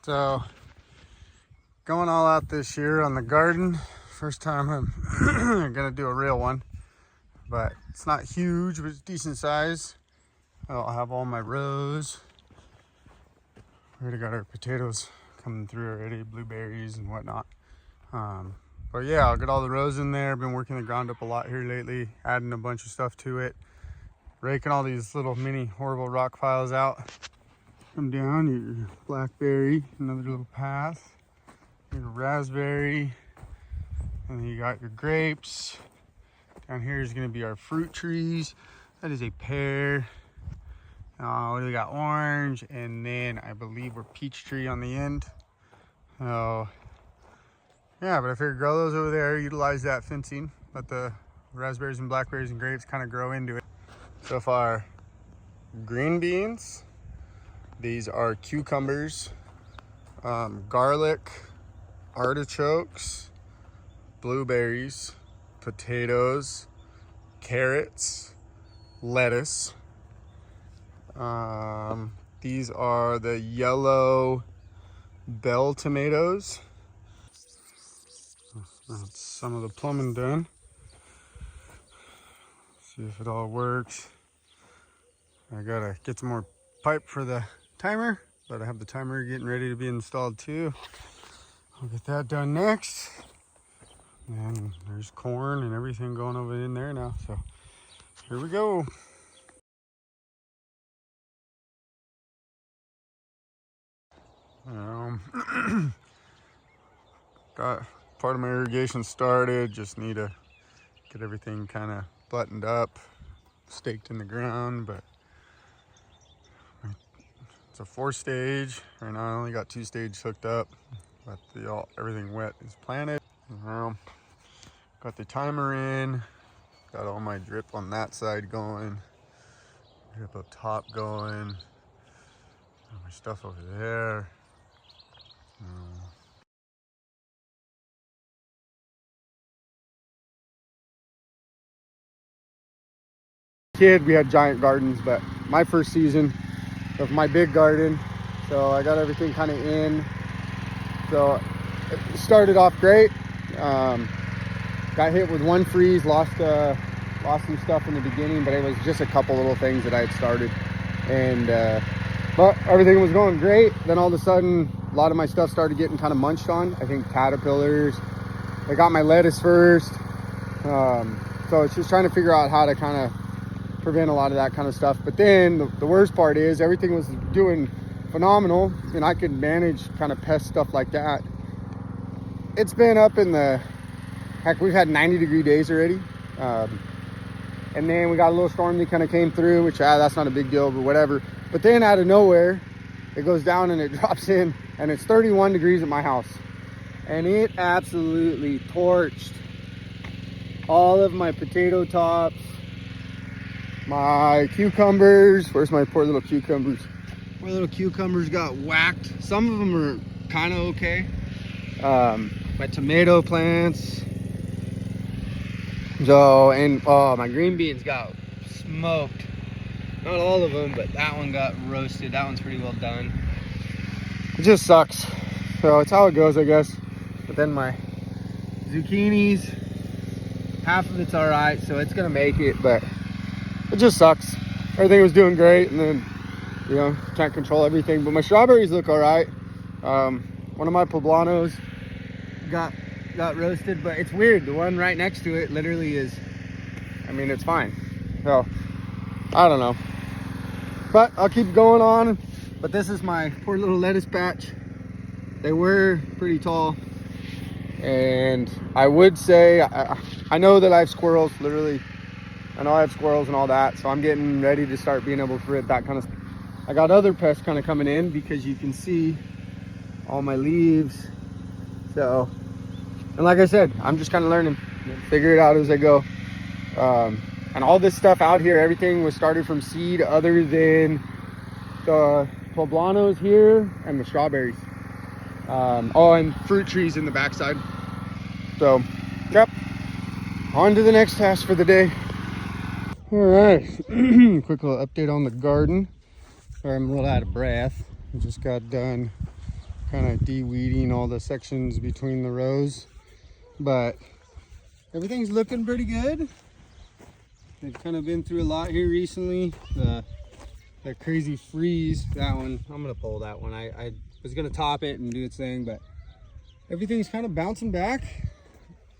So, going all out this year on the garden. First time I'm gonna do a real one, but it's not huge, but it's decent size. I'll have all my rows. We already got our potatoes coming through already, blueberries and whatnot. But yeah, I'll get all the rows in there. Been working the ground up a lot here lately, adding a bunch of stuff to it, raking all these little mini horrible rock piles out. Come down, your blackberry, another little path, your raspberry, and then you got your grapes. Down here is going to be our fruit trees. That is a pear. We got orange, and then I believe we're peach tree on the end. So yeah, but I figured grow those over there, utilize that fencing, let the raspberries and blackberries and grapes kind of grow into it. So far, green beans. These are cucumbers, garlic, artichokes, blueberries, potatoes, carrots, lettuce. These are the yellow bell tomatoes. That's some of the plumbing done. See if it all works. I gotta get some more pipe for the timer, but I have the timer getting ready to be installed too. I'll get that done next. And there's corn and everything going over in there now. So here we go. Got part of my irrigation started. Just need to get everything kind of buttoned up, staked in the ground, but it's a 4-stage. Right now I only got 2 stages hooked up, but everything wet is planted. Got the timer in, got all my drip on that side going, drip up top going, got my stuff over there. Kid, we had giant gardens, but my first season of my big garden, so I got everything kind of in. So it started off great. Got hit with one freeze, lost some stuff in the beginning, but it was just a couple little things that I had started, and but everything was going great. Then all of a sudden, a lot of my stuff started getting kind of munched on. I think caterpillars. I got my lettuce first, so it's just trying to figure out how to kind of prevent a lot of that kind of stuff. But then the worst part is everything was doing phenomenal, and I could manage kind of pest stuff like that. It's been up in the heck, we've had 90-degree days already, and then we got a little storm that kind of came through, which that's not a big deal, but whatever. But then out of nowhere it goes down and it drops in, and it's 31 degrees at my house, and it absolutely torched all of my potato tops, my cucumbers. Where's my poor little cucumbers? My little cucumbers got whacked. Some of them are kind of okay. My tomato plants. So, and my green beans got smoked. Not all of them, but that one got roasted. That one's pretty well done. It just sucks. So it's how it goes, I guess. But then my zucchinis, half of it's all right, so it's gonna make it, but it just sucks. Everything was doing great, and then, you know, can't control everything. But my strawberries look all right. One of my poblanos got roasted, but it's weird. The one right next to it literally is, I mean, it's fine. So I don't know, but I'll keep going on. But this is my poor little lettuce patch. They were pretty tall, and I would say I know that I have squirrels. Literally, I know I have squirrels and all that, so I'm getting ready to start being able to rid that kind of stuff. I got other pests kind of coming in, because you can see all my leaves. So, and like I said, I'm just kind of learning, figure it out as I go. And all this stuff out here, everything was started from seed, other than the poblanos here and the strawberries. And fruit trees in the backside. So, yep, on to the next task for the day. All right, quick little update on the garden. Sorry, I'm a little out of breath. I just got done kind of de-weeding all the sections between the rows, but everything's looking pretty good. They've kind of been through a lot here recently. That crazy freeze, that one, I'm gonna pull that one. I was gonna top it and do its thing, but everything's kind of bouncing back.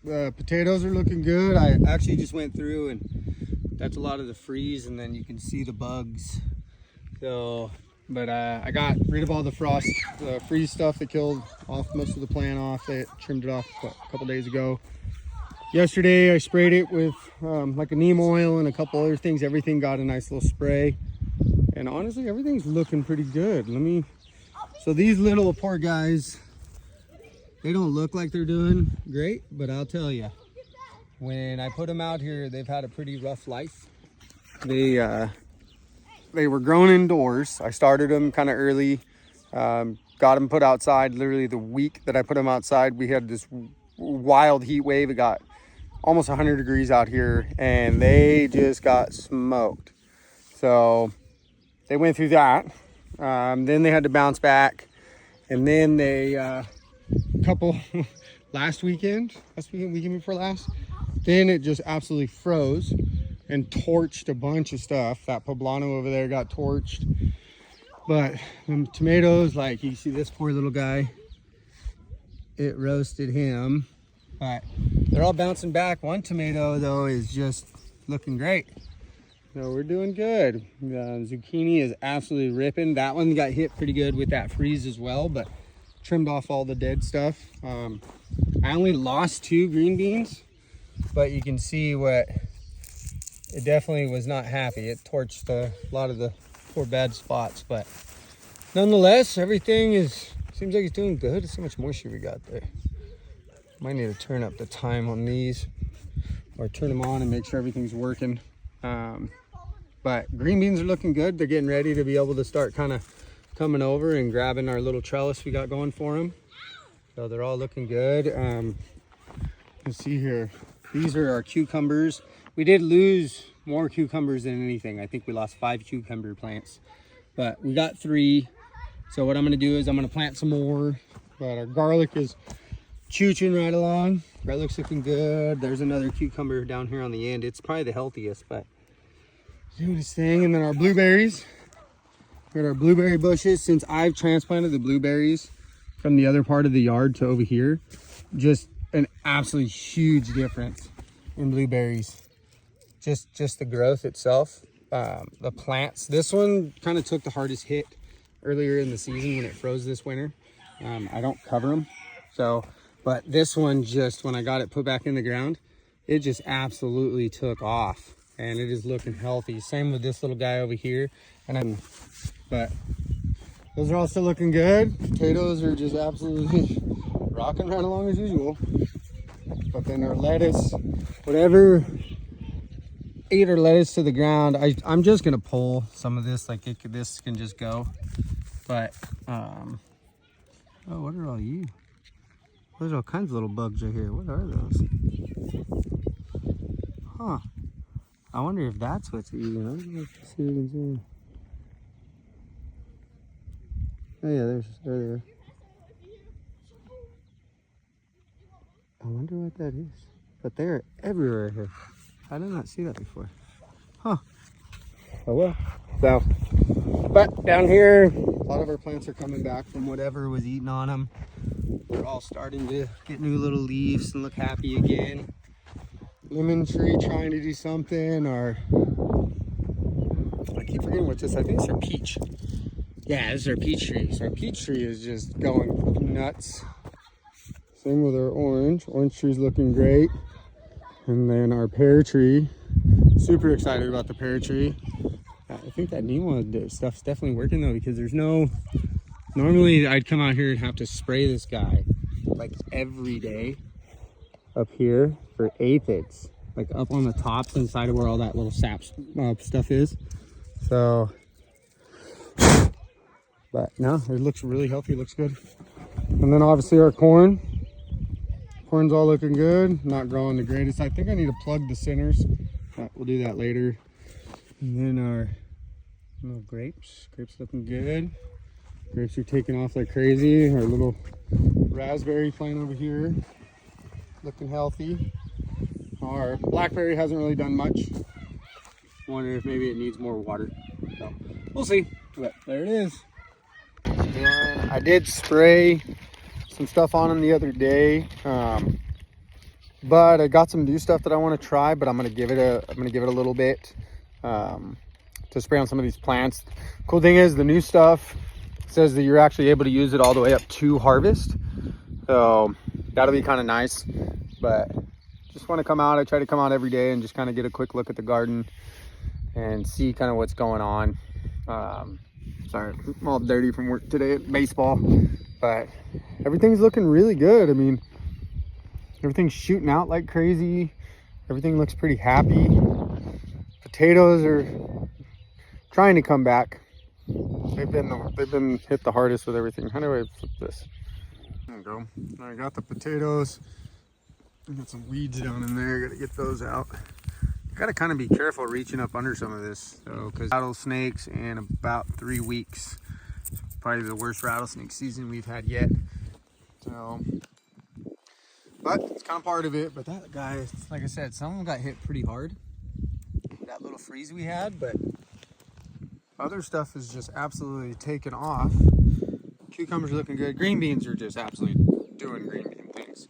The potatoes are looking good. I actually just went through and that's a lot of the freeze, and then you can see the bugs. So, but I got rid of all the frost, the freeze stuff that killed off most of the plant off. They trimmed it off a couple days ago. Yesterday I sprayed it with like a neem oil and a couple other things. Everything got a nice little spray, and honestly everything's looking pretty good. So these little poor guys, they don't look like they're doing great, but I'll tell you, when I put them out here, they've had a pretty rough life. They were grown indoors. I started them kind of early, got them put outside. Literally the week that I put them outside, we had this wild heat wave. It got almost 100 degrees out here, and they just got smoked. So they went through that. Then they had to bounce back, and then they last weekend before last, then it just absolutely froze and torched a bunch of stuff. That poblano over there got torched, but the tomatoes, like you see this poor little guy, it roasted him. But they're all bouncing back. One tomato though is just looking great. So we're doing good. Zucchini is absolutely ripping. That one got hit pretty good with that freeze as well, but trimmed off all the dead stuff. I only lost 2 green beans, but you can see it definitely was not happy. It torched a lot of the poor bad spots, but nonetheless, everything seems like it's doing good. Let's see how much moisture we got there. Might need to turn up the time on these, or turn them on and make sure everything's working. But green beans are looking good. They're getting ready to be able to start kind of coming over and grabbing our little trellis we got going for them. So they're all looking good. You can see here, these are our cucumbers. We did lose more cucumbers than anything. I think we lost 5 cucumber plants, but we got 3. So what I'm gonna do is I'm gonna plant some more. But our garlic is chooching right along. Garlic's looking good. There's another cucumber down here on the end. It's probably the healthiest, but doing its thing. And then our blueberries. We got our blueberry bushes. Since I've transplanted the blueberries from the other part of the yard to over here, just an absolutely huge difference in blueberries. Just the growth itself, the plants. This one kind of took the hardest hit earlier in the season when it froze this winter. I don't cover them, so, but this one, just when I got it put back in the ground, it just absolutely took off, and it is looking healthy. Same with this little guy over here. But those are all still looking good. Potatoes are just absolutely rocking right along as usual. But then our lettuce, whatever ate our lettuce to the ground, I'm just gonna pull some of this, like this can just go. But oh, what are all you? There's all kinds of little bugs right here. What are those? Huh. I wonder if that's what's eating. Let's see what we can see. Oh yeah, there they are. I wonder what that is. But they're everywhere here. I did not see that before. Huh. Oh well. So, but down here, a lot of our plants are coming back from whatever was eating on them. They're all starting to get new little leaves and look happy again. Lemon tree trying to do something, or I keep forgetting what this. I think it's our peach. Yeah, this is our peach tree. So our peach tree is just going nuts. Same with our orange. Orange tree's looking great. And then our pear tree. Super excited about the pear tree. I think that neem stuff's definitely working though, because there's no. Normally I'd come out here and have to spray this guy like every day up here for aphids, like up on the tops inside of where all that little sap stuff is. So, but no, it looks really healthy, looks good. And then obviously our corn. Corn's all looking good, not growing the greatest. I think I need to plug the centers. We'll do that later. And then our grapes looking good. Grapes are taking off like crazy. Our little raspberry plant over here, looking healthy. Our blackberry hasn't really done much. Wonder if maybe it needs more water. So we'll see. But there it is. And I did spray some stuff on them the other day, but I got some new stuff that I want to try. But I'm gonna give it a little bit to spray on some of these plants. Cool thing is the new stuff says that you're actually able to use it all the way up to harvest, so that'll be kind of nice. But just want to come out. I try to come out every day and just kind of get a quick look at the garden and see kind of what's going on. Sorry, I'm all dirty from work today at baseball, but everything's looking really good. I mean, everything's shooting out like crazy. Everything looks pretty happy. Potatoes are trying to come back. They've been hit the hardest with everything. How do I flip this? There we go. I got the potatoes. I got some weeds down in there. Got to get those out. Got to kind of be careful reaching up under some of this, though, because rattlesnakes in about 3 weeks. It's probably the worst rattlesnake season we've had yet. So, but it's kind of part of it. But that guy, like I said, some of them got hit pretty hard. That little freeze we had, but other stuff is just absolutely taken off. Cucumbers are looking good. Green beans are just absolutely doing green bean things.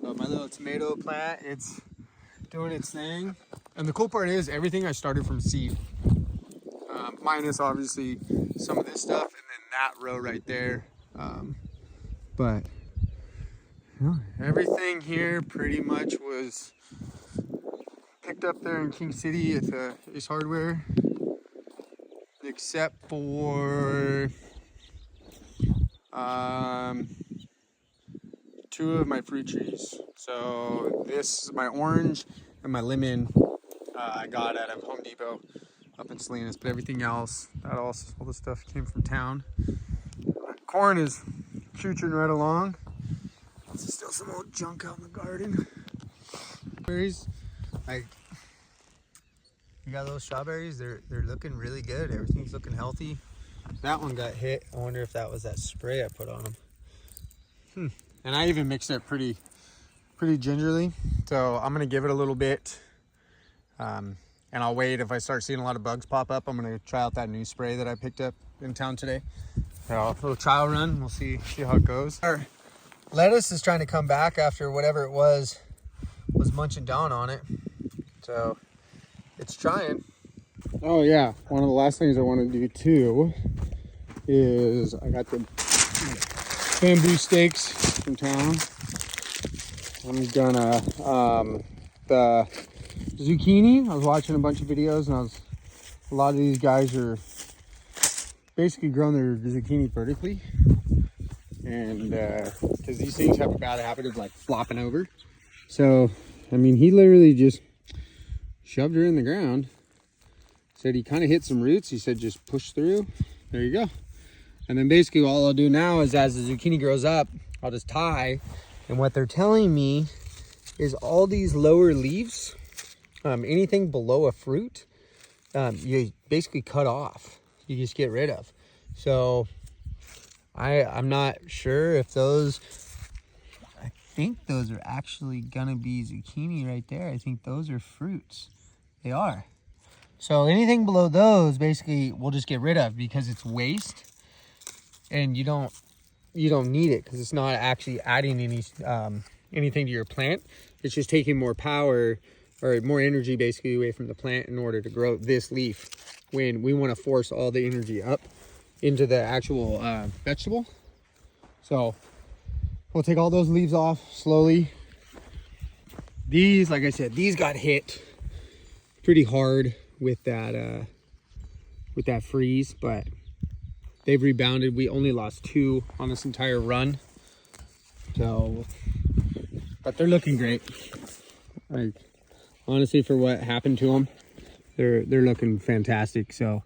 So my little tomato plant, it's doing its thing. And the cool part is everything I started from seed, minus obviously some of this stuff and then that row right there. But you know, everything here pretty much was picked up there in King City at the Ace Hardware, except for 2 of my fruit trees. So this, my orange and my lemon, I got out of Home Depot up in Salinas, but everything else, all the stuff came from town. Corn is chooching right along. There's still some old junk out in the garden. Berries, like, you got those strawberries, they're looking really good. Everything's looking healthy. That one got hit. I wonder if that was that spray I put on them. And I even mixed it pretty gingerly. So I'm gonna give it a little bit. And I'll wait. If I start seeing a lot of bugs pop up, I'm gonna try out that new spray that I picked up in town today. So a little trial run, we'll see how it goes. Our lettuce is trying to come back after whatever it was munching down on it. So it's trying. Oh yeah, one of the last things I want to do too is I got the bamboo stakes from town. I'm gonna the zucchini. I was watching a bunch of videos and a lot of these guys are basically growing their zucchini vertically, and because these things have a bad habit of like flopping over. So I mean, he literally just shoved her in the ground. Said he kind of hit some roots. He said just push through. There you go. And then basically all I'll do now is as the zucchini grows up, I'll just tie. And what they're telling me is all these lower leaves, anything below a fruit, you basically cut off. You just get rid of. So I'm not sure if those, I think those are actually gonna be zucchini right there. I think those are fruits. They are. So anything below those, basically, we'll just get rid of because it's waste, and you don't need it because it's not actually adding anything to your plant. It's just taking more power or more energy basically away from the plant in order to grow this leaf. When we want to force all the energy up into the actual vegetable. So we'll take all those leaves off slowly. These, like I said, these got hit pretty hard with that freeze, but they've rebounded. We only lost 2 on this entire run. So, but they're looking great. Like, honestly, for what happened to them, they're looking fantastic. So,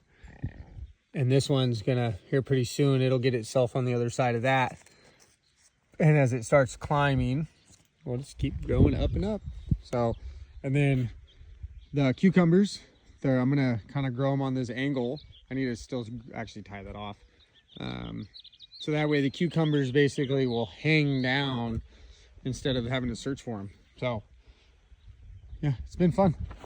and this one's gonna, here pretty soon, it'll get itself on the other side of that. And as it starts climbing, we'll just keep going up and up. So, and then the cucumbers, I'm gonna kind of grow them on this angle. I need to still actually tie that off. So that way the cucumbers basically will hang down instead of having to search for them. So yeah, it's been fun.